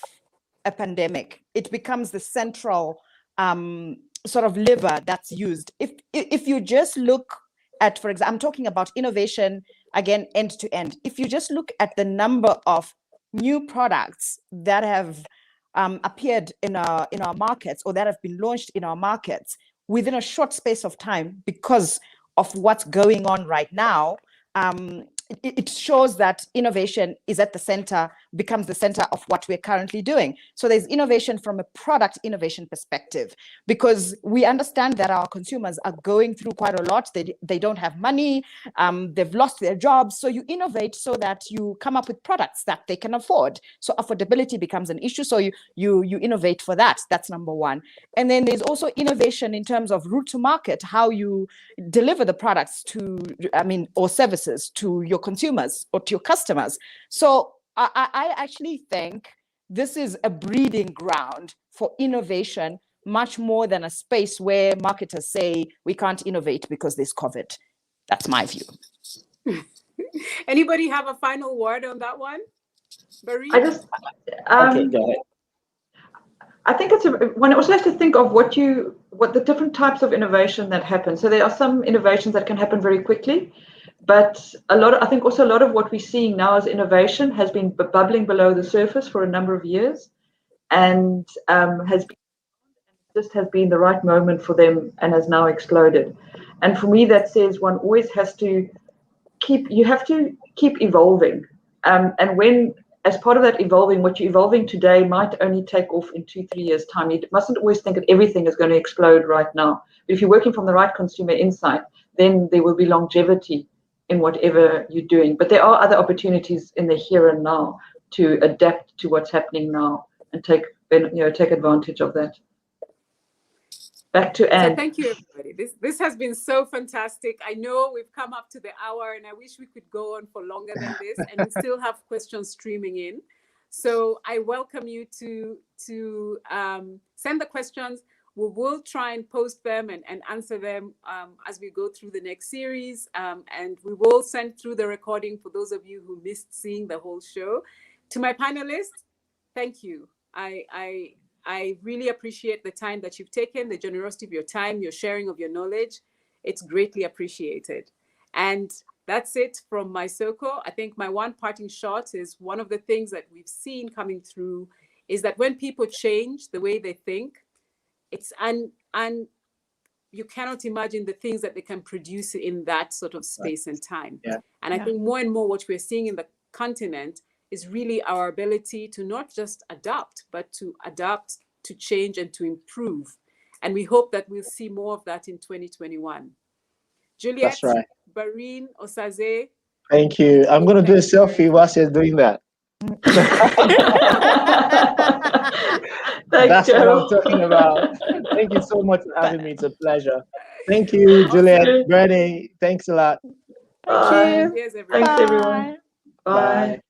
a pandemic. It becomes the central sort of lever that's used. If you just look at, for example, I'm talking about innovation again, end to end. If you just look at the number of new products that have appeared in our markets, or that have been launched in our markets within a short space of time because of what's going on right now, it shows that innovation is at the center, becomes the center of what we're currently doing. So there's innovation from a product innovation perspective, because we understand that our consumers are going through quite a lot. They don't have money, they've lost their jobs. So you innovate so that you come up with products that they can afford. So affordability becomes an issue. So you innovate for that. That's number one. And then there's also innovation in terms of route to market, how you deliver the products or services to your consumers or to your customers. So I actually think this is a breeding ground for innovation, much more than a space where marketers say we can't innovate because there's COVID. That's my view. Anybody have a final word on that one? Barry? Okay, go ahead. I think one also has to think of what the different types of innovation that happen. So there are some innovations that can happen very quickly, but I think also a lot of what we're seeing now as innovation has been bubbling below the surface for a number of years, and just has been the right moment for them and has now exploded. And for me, that says one always has to keep evolving. And when, as part of that evolving, what you're evolving today might only take off in 2-3 years' time. You mustn't always think that everything is going to explode right now. But if you're working from the right consumer insight, then there will be longevity in whatever you're doing. But there are other opportunities in the here and now to adapt to what's happening now and take advantage of that. Back to Anne. So thank you, everybody. This has been so fantastic. I know we've come up to the hour, and I wish we could go on for longer than this, and we still have questions streaming in. So I welcome you to send the questions. We will try and post them and answer them as we go through the next series. And we will send through the recording for those of you who missed seeing the whole show. To my panelists, thank you. I really appreciate the time that you've taken, the generosity of your time, your sharing of your knowledge. It's greatly appreciated. And that's it from MySoko. I think my one parting shot is one of the things that we've seen coming through is that when people change the way they think, and you cannot imagine the things that they can produce in that sort of space and time. Yeah. And I think more and more what we're seeing in the continent is really our ability to not just adapt, but to adapt, to change, and to improve. And we hope that we'll see more of that in 2021. Juliet, That's right. Barine, Osaze. Thank you. I'm going to do a selfie whilst you're doing that. Thanks, That's what Joe. I'm talking about. Thank you so much for having me. It's a pleasure. Thank you, Juliet, Bernie. Thanks a lot. Thank you. Cheers, everyone. Thanks, everyone. Bye. Bye. Bye.